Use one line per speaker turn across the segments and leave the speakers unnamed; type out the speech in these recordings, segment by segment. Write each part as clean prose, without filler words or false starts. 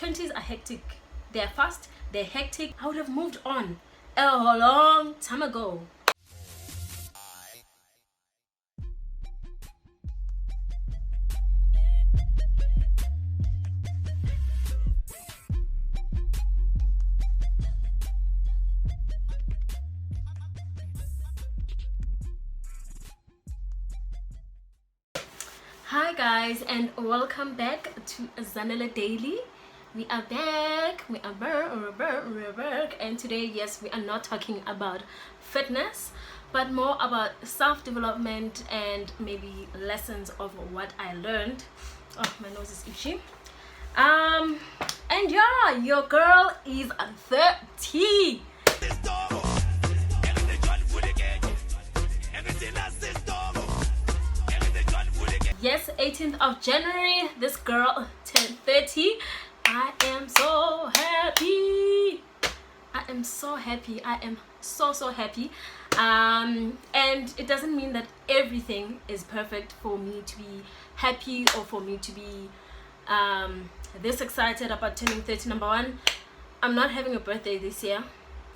20s are hectic. They're fast, they're hectic. I would have moved on a long time ago. Hi guys, and welcome back to Zanele Daily. We are back, we're back, and today, yes, we are not talking about fitness, but more about self-development and maybe lessons of what I learned. Oh, my nose is itchy. And yeah, your girl is 30. Yes, 18th of January, this girl turned 30. I am so happy. I am so happy. I am so happy. And it doesn't mean that everything is perfect for me to be happy or for me to be this excited about turning 30. Number one, I'm not having a birthday this year.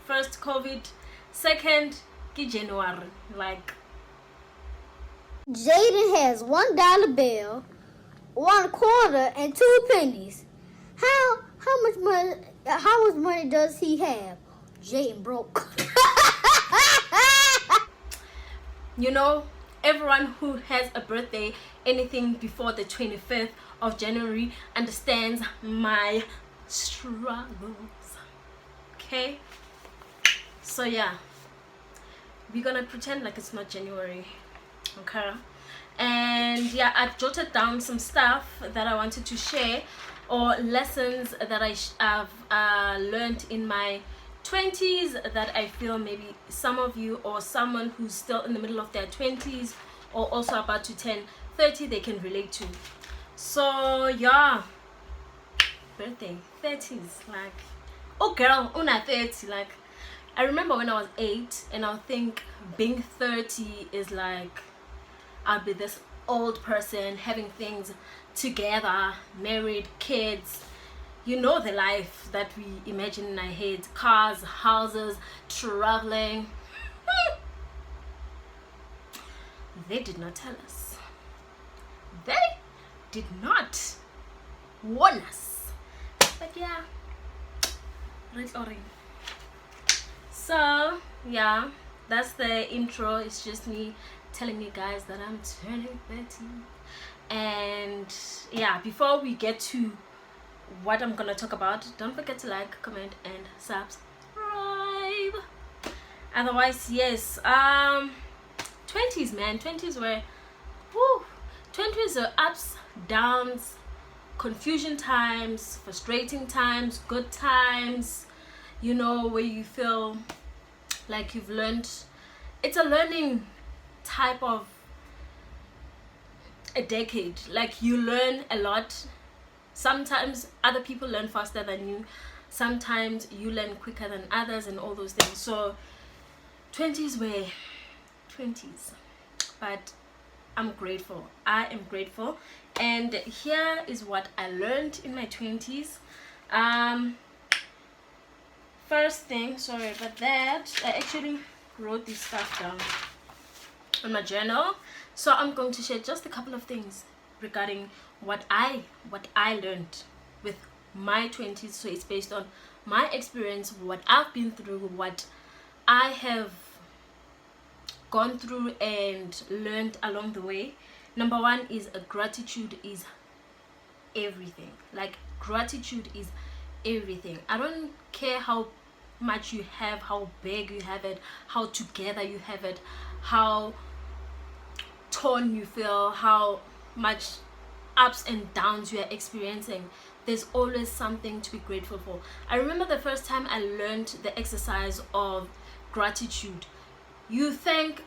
First, COVID. Second, January. Like,
Jaden has $1 bill, 1 quarter, and 2 pennies. How much money does he have? Jaden broke.
You know, everyone who has a birthday, anything before the 25th of January, understands my struggles. Okay? So yeah, we're gonna pretend like it's not January. Okay, and yeah, I've jotted down some stuff that I wanted to share, or lessons that I've learned in my 20s that I feel maybe some of you or someone who's still in the middle of their 20s or also about to turn 30, they can relate to. So yeah, birthday, 30s, like, oh girl, una 30. Like, I remember when I was 8 and I'll think being 30 is like I'll be this old person having things together, married, kids, you know, the life that we imagine in our heads, cars, houses, traveling. They did not tell us. They did not warn us. But yeah, so yeah, that's the intro. It's just me telling you guys that I'm turning 30. And yeah, before we get to what I'm gonna talk about, don't forget to like, comment, and subscribe. Otherwise, yes, 20s, man. 20s were 20s are ups, downs, confusion times, frustrating times, good times, you know, where you feel like you've learned. It's a learning type of a decade. Like, you learn a lot. Sometimes other people learn faster than you, sometimes you learn quicker than others, and all those things. So 20s were 20s, but I'm grateful. I am grateful. And here is what I learned in my 20s. First thing, sorry about that, I actually wrote this stuff down on my journal, so I'm going to share just a couple of things regarding what I learned with my 20s. So it's based on my experience, what I've been through, what I have gone through and learned along the way. Number one is gratitude is everything. Like, gratitude is everything. I don't care how much you have, how big you have it, how together you have it, how torn you feel, how much ups and downs you are experiencing. There's always something to be grateful for. I remember the first time I learned the exercise of gratitude. You thank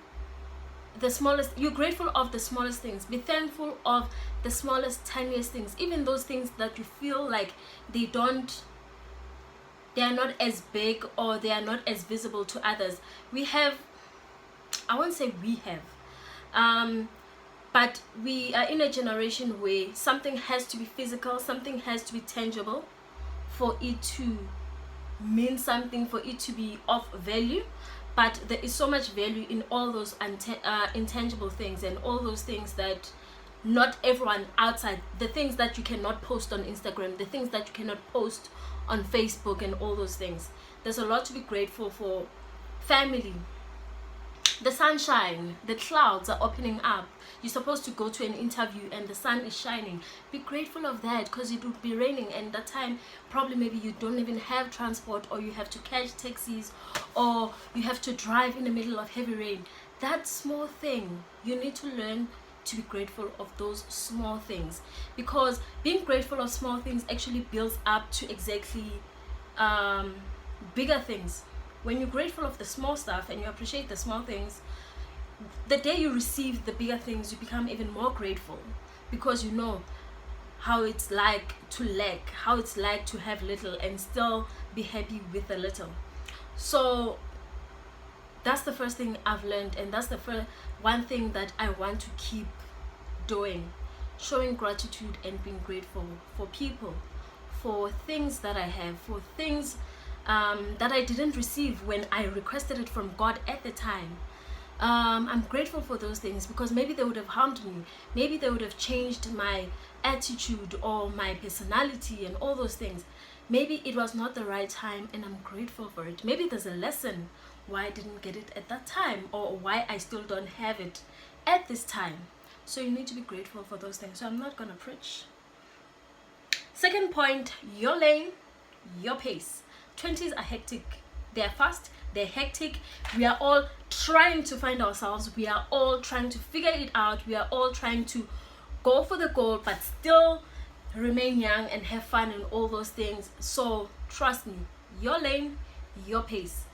the smallest, you're grateful of the smallest things. Be thankful of the smallest, tiniest things, even those things that you feel like they are not as big or they are not as visible to others. We have, I won't say we have, but we are in a generation where something has to be physical, something has to be tangible for it to mean something, for it to be of value. But there is so much value in all those intangible things, and all those things that not everyone outside, the things that you cannot post on Instagram, the things that you cannot post on Facebook, and all those things. There's a lot to be grateful for. Family, the sunshine, the clouds are opening up. You're supposed to go to an interview and the sun is shining. Be grateful of that, because it would be raining, and that time probably maybe you don't even have transport, or you have to catch taxis, or you have to drive in the middle of heavy rain. That small thing, you need to learn to be grateful of those small things, because being grateful of small things actually builds up to exactly bigger things. When you're grateful of the small stuff and you appreciate the small things, the day you receive the bigger things, you become even more grateful, because you know how it's like to lack, how it's like to have little and still be happy with a little. So that's the first thing I've learned, and that's the first one thing that I want to keep doing, showing gratitude and being grateful for people, for things that I have, for things that I didn't receive when I requested it from God at the time. I'm grateful for those things, because maybe they would have harmed me, maybe they would have changed my attitude or my personality and all those things. Maybe it was not the right time, and I'm grateful for it. Maybe there's a lesson why I didn't get it at that time, or why I still don't have it at this time. So you need to be grateful for those things. So I'm not gonna preach. Second point, your lane, your pace. 20s are hectic. They're fast, they're hectic. We are all trying to find ourselves. We are all trying to figure it out. We are all trying to go for the goal, but still remain young and have fun and all those things. So trust me, your lane, your pace.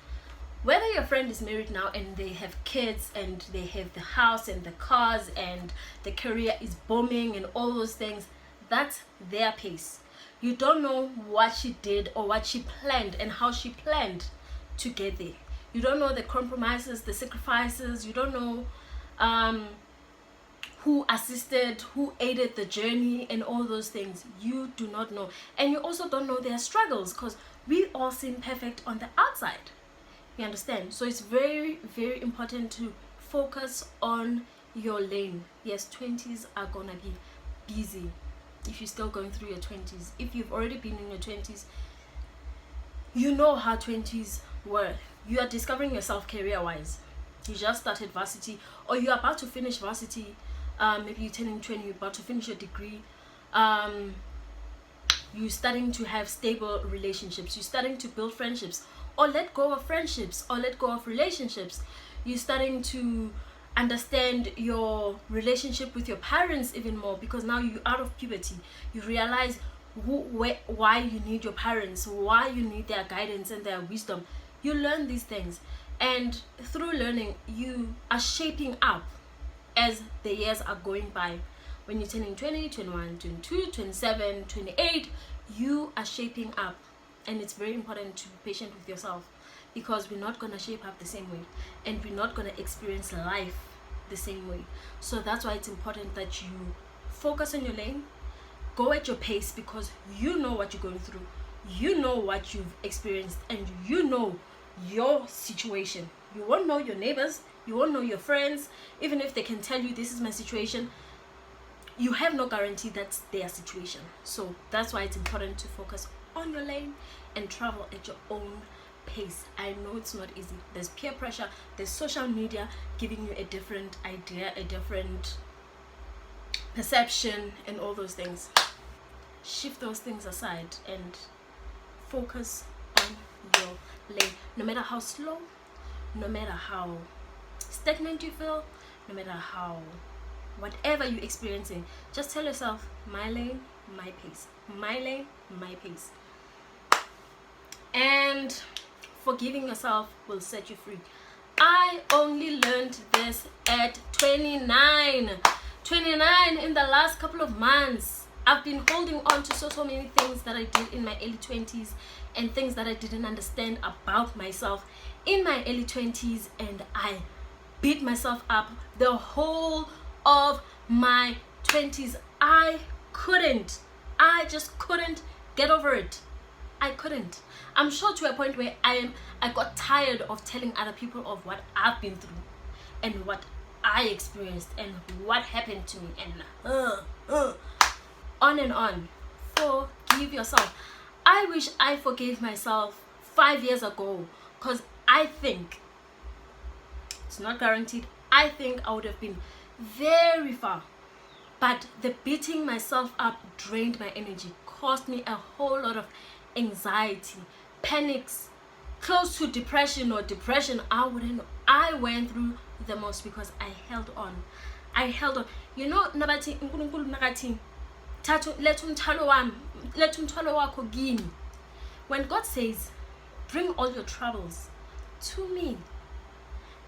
Whether your friend is married now and they have kids and they have the house and the cars and the career is booming and all those things, that's their pace. You don't know what she did or what she planned and how she planned to get there. You don't know the compromises, the sacrifices. You don't know who assisted, who aided the journey and all those things. You do not know. And you also don't know their struggles, because we all seem perfect on the outside. You understand? So it's very, very important to focus on your lane. Yes, 20s are gonna be busy. If you're still going through your 20s, if you've already been in your 20s, you know how 20s were. You are discovering yourself career-wise. You just started varsity, or you're about to finish varsity. Maybe you're turning 20, you're about to finish your degree. You're starting to have stable relationships. You're starting to build friendships, or let go of friendships, or let go of relationships. You're starting to understand your relationship with your parents even more, because now you're out of puberty. You realize why you need your parents, why you need their guidance and their wisdom. You learn these things, and through learning you are shaping up as the years are going by. When you're turning 20, 21, 22, 27, 28, you are shaping up. And it's very important to be patient with yourself, because we're not going to shape up the same way, and we're not going to experience life the same way. So that's why it's important that you focus on your lane, go at your pace, because you know what you're going through, you know what you've experienced, and you know your situation. You won't know your neighbors, you won't know your friends. Even if they can tell you this is my situation, you have no guarantee that's their situation. So that's why it's important to focus on your lane and travel at your own pace. I know it's not easy. There's peer pressure, there's social media giving you a different idea, a different perception and all those things. Shift those things aside and focus on your lane. No matter how slow, no matter how stagnant you feel, no matter how whatever you're experiencing, just tell yourself, my lane, my pace. My lane, my pace. And forgiving yourself will set you free. I only learned this at 29 in the last couple of months. I've been holding on to so many things that I did in my early 20s, and things that I didn't understand about myself in my early 20s, and I beat myself up the whole of my 20s. I just couldn't get over it. I couldn't. I'm sure to a point where I got tired of telling other people of what I've been through and what I experienced and what happened to me, and on and on. Forgive yourself. I wish I forgave myself 5 years ago, because I think, it's not guaranteed, I think I would have been very far. But the beating myself up drained my energy, caused me a whole lot of anxiety, panics, close to depression or depression. I wouldn't know. I went through the most because I held on. You know, nabathi uNkulunkulu nakathi thathu letha umthwalo wakho kimi. When God says, bring all your troubles to me,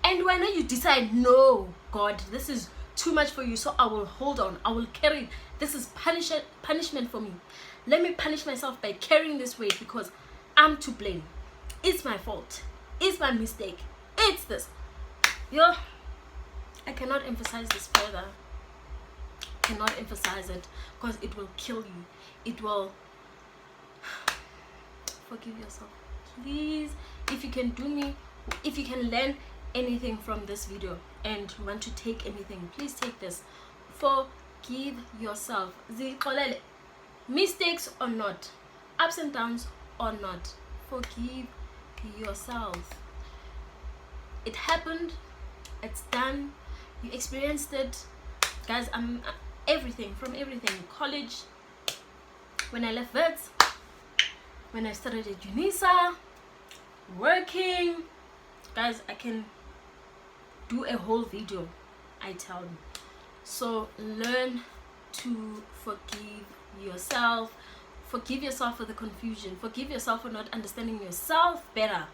and when you decide, no, God, this is too much for you, so I will hold on, I will carry it. This is punishment for me. Let me punish myself by carrying this weight because I'm to blame. It's my fault. It's my mistake. It's this. I cannot emphasize this further. Cannot emphasize it, because it will kill you. It will. Forgive yourself, please. If you can if you can learn anything from this video and want to take anything, please take this. Forgive yourself. Mistakes or not, ups and downs or not, forgive yourself. It happened, it's done, you experienced it, guys. I'm everything, college, when I left vets, when I started at UNISA, working, guys, I can do a whole video, I tell you. So learn to forgive yourself. Forgive yourself for the confusion. Forgive yourself for not understanding yourself better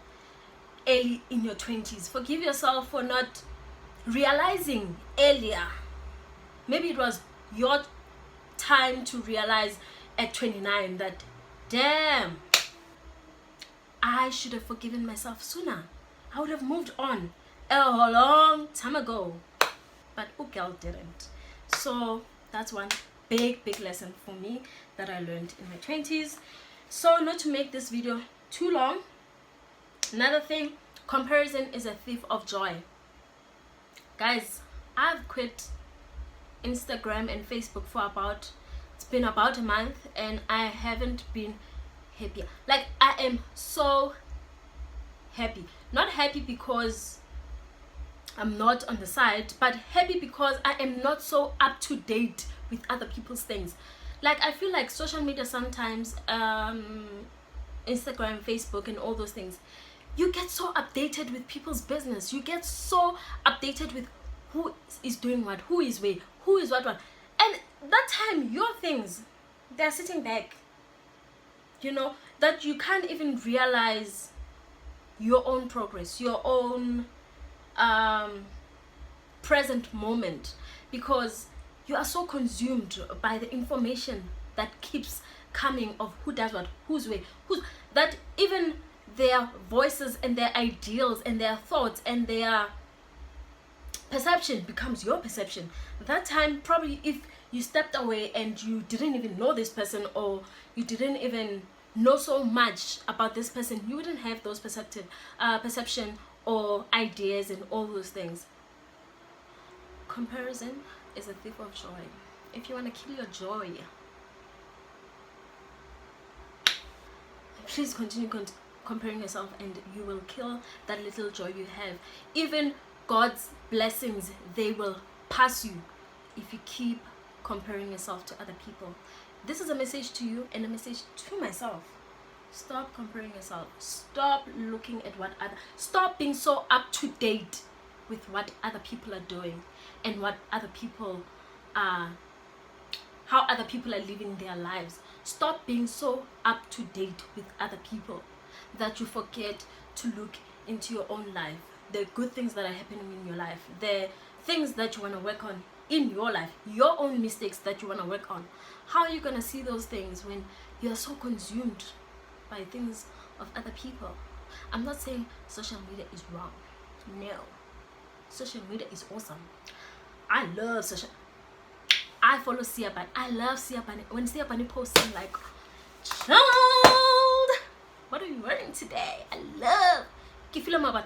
early in your 20s. Forgive yourself for not realizing earlier. Maybe it was your time to realize at 29 that, damn, I should have forgiven myself sooner. I would have moved on a long time ago, but girl didn't. So that's one big lesson for me that I learned in my 20s. So not to make this video too long, another thing, comparison is a thief of joy. Guys, I've quit Instagram and Facebook for it's been about a month, and I haven't been happier. Like, I am so happy. Not happy because I'm not on the side, but happy because I am not so up to date with other people's things. Like, I feel like social media sometimes, Instagram, Facebook, and all those things, you get so updated with people's business. You get so updated with who is doing what, who is where, who is what. And that time, your things, they're sitting back. You know, that you can't even realize your own progress, your own present moment, because you are so consumed by the information that keeps coming of who does what, who's where, that even their voices and their ideals and their thoughts and their perception becomes your perception. That time, probably if you stepped away and you didn't even know this person, or you didn't even know so much about this person, you wouldn't have those perception or ideas and all those things. Comparison is a thief of joy. If you want to kill your joy, please continue comparing yourself, and you will kill that little joy you have. Even God's blessings, they will pass you if you keep comparing yourself to other people. This is a message to you and a message to myself. Stop comparing yourself. Stop looking at stop being so up to date with what other people are doing and what other people are, how other people are living their lives. Stop being so up to date with other people that you forget to look into your own life, the good things that are happening in your life, the things that you want to work on in your life, your own mistakes that you want to work on. How are you going to see those things when you are so consumed by things of other people? I'm not saying social media is wrong. No. Social media is awesome. I love I follow Siabani. I love Siabani. When Siabani posts, I'm like, child, today. I love Kifilama,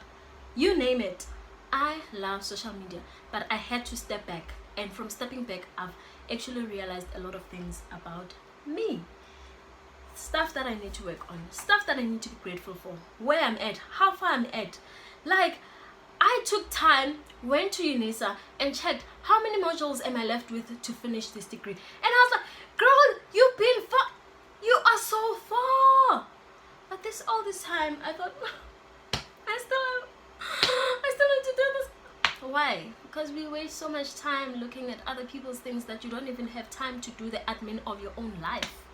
you name it. I love social media, but I had to step back, and from stepping back, I've actually realized a lot of things about me. Stuff that I need to work on, stuff that I need to be grateful for, where I'm at, how far I'm at. Like, I took time, went to UNISA and checked how many modules am I left with to finish this degree. And I was like, girl, you've been far. You are so far. But all this time, I thought, I still need to do this. Why? Because we waste so much time looking at other people's things that you don't even have time to do the admin of your own life.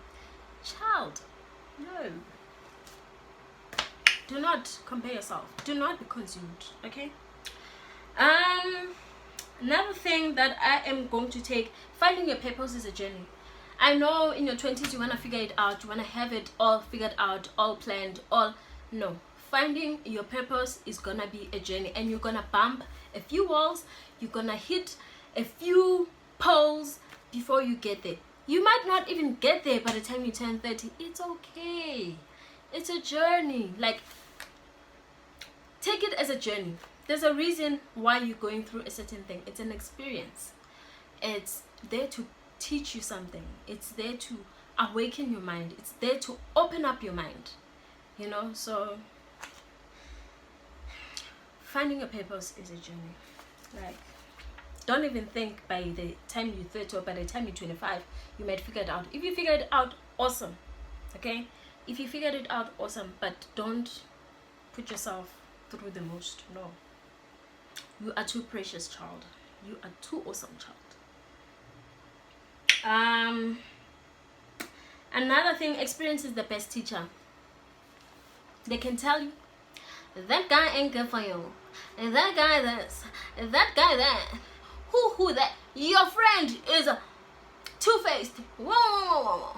Child, no. Do not compare yourself. Do not be consumed, okay? Another thing that I am going to take, finding your purpose is a journey. I know in your 20s you want to figure it out, you want to have it all figured out, all planned, all... No. Finding your purpose is gonna be a journey, and you're gonna bump a few walls, you're gonna hit a few poles before you get there. You might not even get there by the time you turn 30. It's okay. It's a journey. Like, take it as a journey. There's a reason why you're going through a certain thing. It's an experience. It's there to teach you something. It's there to awaken your mind. It's there to open up your mind. You know, so finding a purpose is a journey. Like, don't even think by the time you're 30 or by the time you're 25 you might figure it out. If you figure it out, awesome. Okay, if you figured it out, awesome, but don't put yourself through the most. No, you are too precious, child. You are too awesome, child. Another thing, experience is the best teacher. They can tell you that guy ain't good for you, and that guy this, and that guy that, who that, your friend is a two-faced, whoa.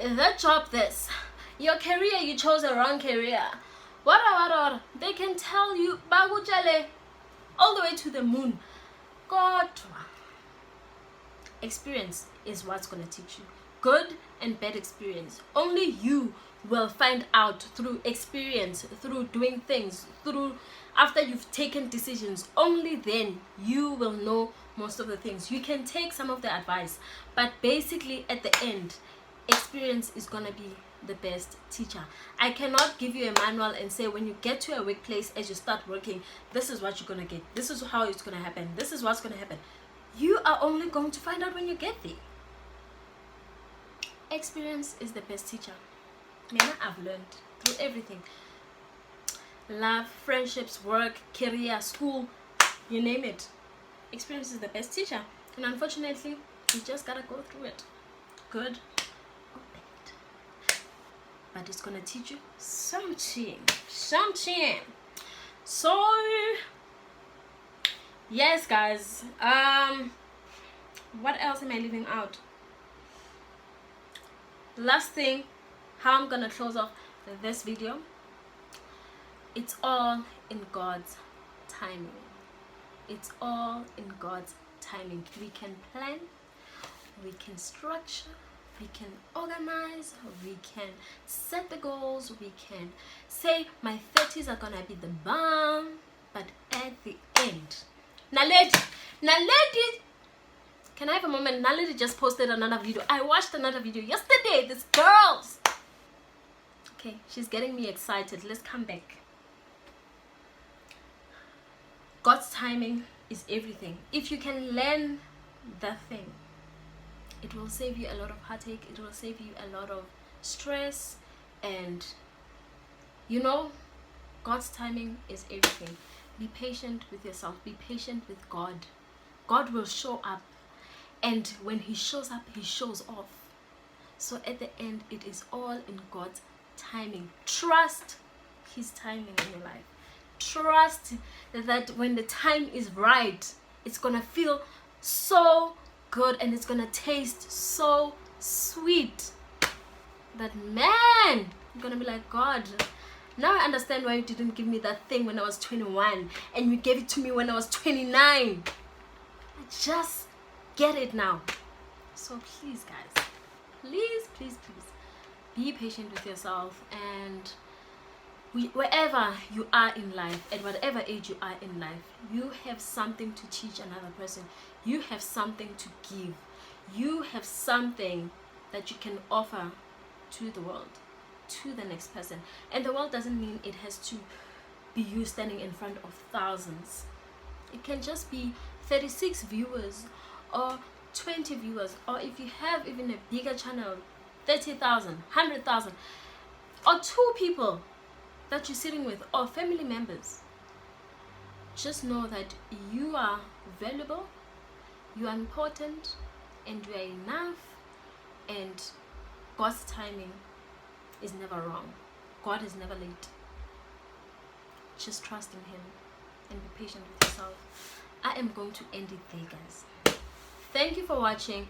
That job this, your career, you chose the wrong career, what. They can tell you bagujale all the way to the moon. God, experience is what's gonna teach you. Good and bad experience, only you will find out through experience, through doing things, through after you've taken decisions. Only then you will know most of the things. You can take some of the advice, but basically at the end, experience is gonna be the best teacher. I cannot give you a manual and say when you get to a workplace, as you start working, this is what you're gonna get, this is how it's gonna happen, this is what's gonna happen. You are only going to find out when you get there. Experience is the best teacher. I've learned through everything. Love, friendships, work, career, school, you name it. Experience is the best teacher. And unfortunately, you just gotta go through it. Good or bad. But it's gonna teach you something. So, yes guys. What else am I leaving out? Last thing, how I'm gonna close off this video. It's all in God's timing. It's all in God's timing. We can plan, we can structure, we can organize, we can set the goals, we can say my 30s are gonna be the bomb, but at the end, Naledi, can I have a moment? Naledi just posted another video. I watched another video yesterday. This girls. Okay, she's getting me excited. Let's come back. God's timing is everything. If you can learn that thing, it will save you a lot of heartache. It will save you a lot of stress. And you know, God's timing is everything. Be patient with yourself. Be patient with God. God will show up. And when he shows up, he shows off. So at the end, it is all in God's timing. Trust his timing in your life. Trust that when the time is right, it's gonna feel so good and it's gonna taste so sweet that, man, I'm gonna be like, God, now I understand why you didn't give me that thing when I was 21 and you gave it to me when I was 29. I just get it now. So please guys, please be patient with yourself and wherever you are in life, at whatever age you are in life, you have something to teach another person. You have something to give. You have something that you can offer to the world, to the next person. And the world doesn't mean it has to be you standing in front of thousands. It can just be 36 viewers or 20 viewers, or if you have even a bigger channel, 30,000, 100,000, or 2 people that you're sitting with, or family members. Just know that you are valuable, you are important, and you are enough, and God's timing is never wrong. God is never late. Just trust in Him and be patient with yourself. I am going to end it there, guys. Thank you for watching.